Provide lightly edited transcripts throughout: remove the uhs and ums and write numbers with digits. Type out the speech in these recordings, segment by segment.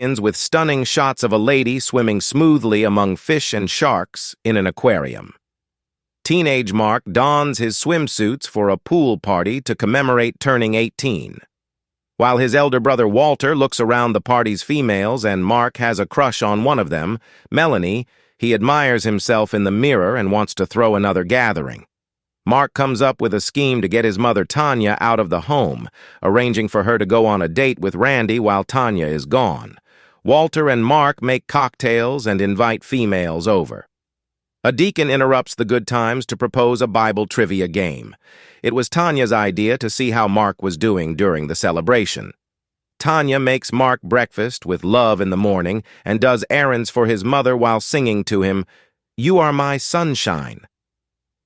Ends with stunning shots of a lady swimming smoothly among fish and sharks in an aquarium. Teenage Mark dons his swimsuits for a pool party to commemorate turning 18. While his elder brother Walter looks around the party's females and Mark has a crush on one of them, Melanie, he admires himself in the mirror and wants to throw another gathering. Mark comes up with a scheme to get his mother Tanya out of the home, arranging for her to go on a date with Randy while Tanya is gone. Walter and Mark make cocktails and invite females over. A deacon interrupts the good times to propose a Bible trivia game. It was Tanya's idea to see how Mark was doing during the celebration. Tanya makes Mark breakfast with love in the morning and does errands for his mother while singing to him, "You are my sunshine."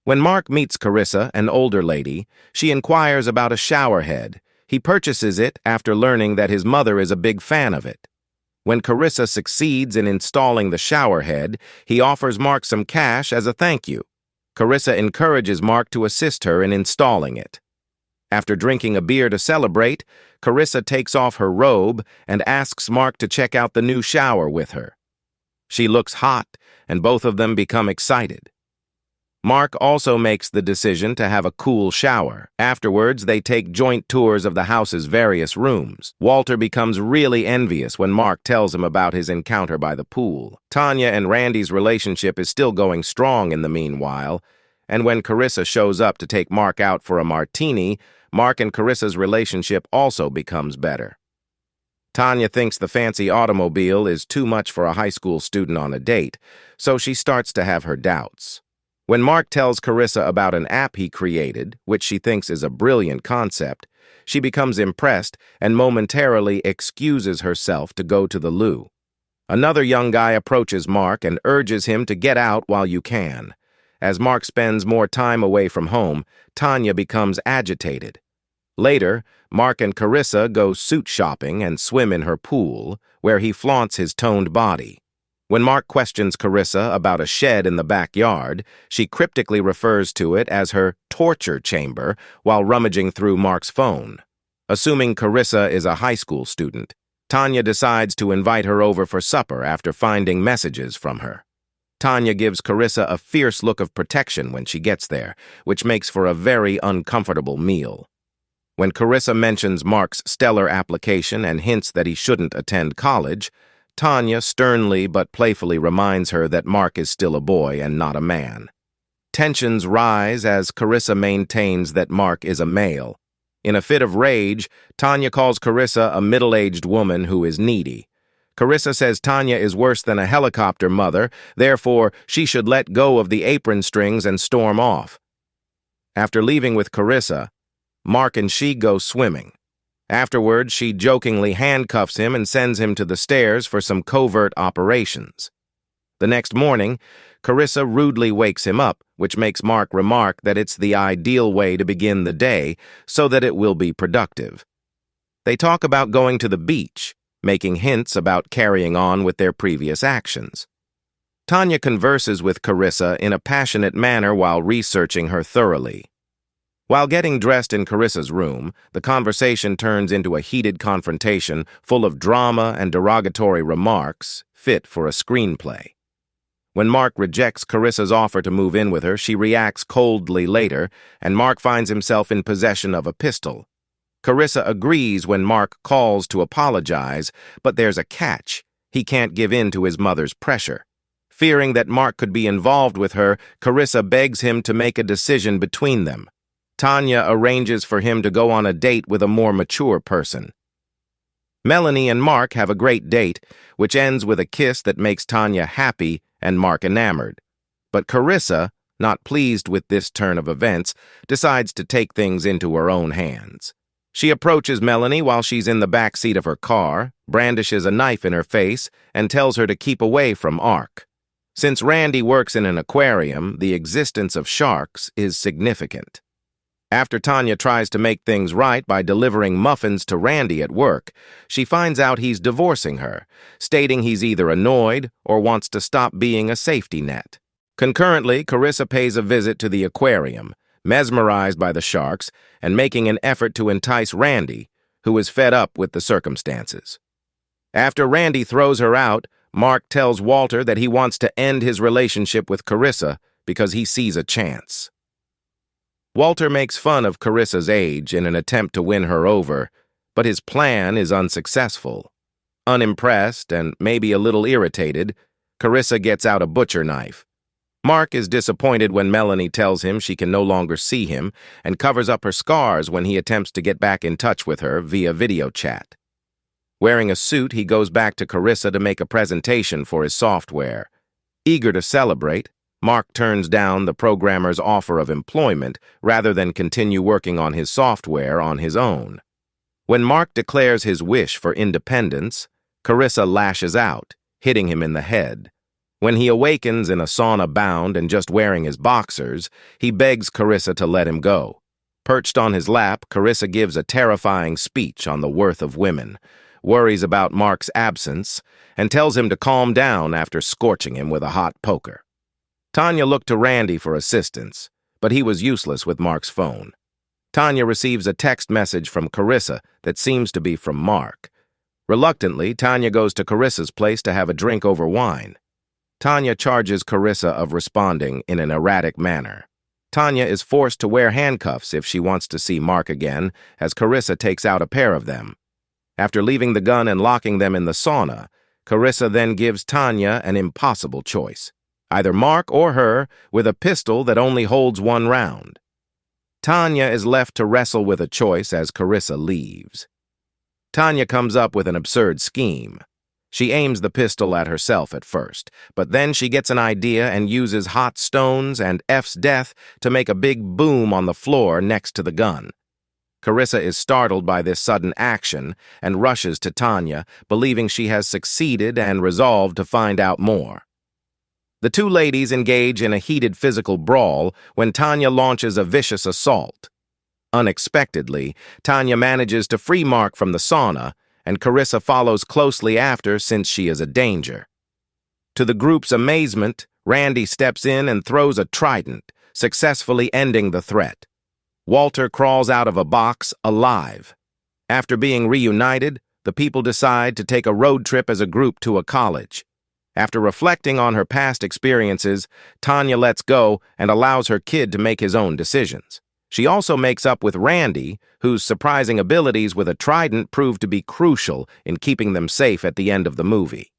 When Mark meets Carissa, an older lady, she inquires about a shower head. He purchases it after learning that his mother is a big fan of it. When Carissa succeeds in installing the shower head, he offers Mark some cash as a thank you. Carissa encourages Mark to assist her in installing it. After drinking a beer to celebrate, Carissa takes off her robe and asks Mark to check out the new shower with her. She looks hot, and both of them become excited. Mark also makes the decision to have a cool shower. Afterwards, they take joint tours of the house's various rooms. Walter becomes really envious when Mark tells him about his encounter by the pool. Tanya and Randy's relationship is still going strong in the meanwhile, and when Carissa shows up to take Mark out for a martini, Mark and Carissa's relationship also becomes better. Tanya thinks the fancy automobile is too much for a high school student on a date, so she starts to have her doubts. When Mark tells Carissa about an app he created, which she thinks is a brilliant concept, she becomes impressed and momentarily excuses herself to go to the loo. Another young guy approaches Mark and urges him to get out while you can. As Mark spends more time away from home, Tanya becomes agitated. Later, Mark and Carissa go suit shopping and swim in her pool, where he flaunts his toned body. When Mark questions Carissa about a shed in the backyard, she cryptically refers to it as her torture chamber while rummaging through Mark's phone. Assuming Carissa is a high school student, Tanya decides to invite her over for supper after finding messages from her. Tanya gives Carissa a fierce look of protection when she gets there, which makes for a very uncomfortable meal. When Carissa mentions Mark's stellar application and hints that he shouldn't attend college, Tanya sternly but playfully reminds her that Mark is still a boy and not a man. Tensions rise as Carissa maintains that Mark is a male. In a fit of rage, Tanya calls Carissa a middle-aged woman who is needy. Carissa says Tanya is worse than a helicopter mother, therefore she should let go of the apron strings and storm off. After leaving with Carissa, Mark and she go swimming. Afterwards, she jokingly handcuffs him and sends him to the stairs for some covert operations. The next morning, Carissa rudely wakes him up, which makes Mark remark that it's the ideal way to begin the day so that it will be productive. They talk about going to the beach, making hints about carrying on with their previous actions. Tanya converses with Carissa in a passionate manner while researching her thoroughly. While getting dressed in Carissa's room, the conversation turns into a heated confrontation full of drama and derogatory remarks, fit for a screenplay. When Mark rejects Carissa's offer to move in with her, she reacts coldly later, and Mark finds himself in possession of a pistol. Carissa agrees when Mark calls to apologize, but there's a catch. He can't give in to his mother's pressure. Fearing that Mark could be involved with her, Carissa begs him to make a decision between them. Tanya arranges for him to go on a date with a more mature person. Melanie and Mark have a great date, which ends with a kiss that makes Tanya happy and Mark enamored. But Carissa, not pleased with this turn of events, decides to take things into her own hands. She approaches Melanie while she's in the back seat of her car, brandishes a knife in her face, and tells her to keep away from Mark. Since Randy works in an aquarium, the existence of sharks is significant. After Tanya tries to make things right by delivering muffins to Randy at work, she finds out he's divorcing her, stating he's either annoyed or wants to stop being a safety net. Concurrently, Carissa pays a visit to the aquarium, mesmerized by the sharks and making an effort to entice Randy, who is fed up with the circumstances. After Randy throws her out, Mark tells Walter that he wants to end his relationship with Carissa because he sees a chance. Walter makes fun of Carissa's age in an attempt to win her over, but his plan is unsuccessful. Unimpressed and maybe a little irritated, Carissa gets out a butcher knife. Mark is disappointed when Melanie tells him she can no longer see him and covers up her scars when he attempts to get back in touch with her via video chat. Wearing a suit, he goes back to Carissa to make a presentation for his software. Eager to celebrate, Mark turns down the programmer's offer of employment rather than continue working on his software on his own. When Mark declares his wish for independence, Carissa lashes out, hitting him in the head. When he awakens in a sauna bound and just wearing his boxers, he begs Carissa to let him go. Perched on his lap, Carissa gives a terrifying speech on the worth of women, worries about Mark's absence, and tells him to calm down after scorching him with a hot poker. Tanya looked to Randy for assistance, but he was useless with Mark's phone. Tanya receives a text message from Carissa that seems to be from Mark. Reluctantly, Tanya goes to Carissa's place to have a drink over wine. Tanya charges Carissa of responding in an erratic manner. Tanya is forced to wear handcuffs if she wants to see Mark again, as Carissa takes out a pair of them. After leaving the gun and locking them in the sauna, Carissa then gives Tanya an impossible choice. Either Mark or her, with a pistol that only holds one round. Tanya is left to wrestle with a choice as Carissa leaves. Tanya comes up with an absurd scheme. She aims the pistol at herself at first, but then she gets an idea and uses hot stones and F's death to make a big boom on the floor next to the gun. Carissa is startled by this sudden action and rushes to Tanya, believing she has succeeded and resolved to find out more. The two ladies engage in a heated physical brawl when Tanya launches a vicious assault. Unexpectedly, Tanya manages to free Mark from the sauna, and Carissa follows closely after since she is a danger. To the group's amazement, Randy steps in and throws a trident, successfully ending the threat. Walter crawls out of a box alive. After being reunited, the people decide to take a road trip as a group to a college. After reflecting on her past experiences, Tanya lets go and allows her kid to make his own decisions. She also makes up with Randy, whose surprising abilities with a trident prove to be crucial in keeping them safe at the end of the movie.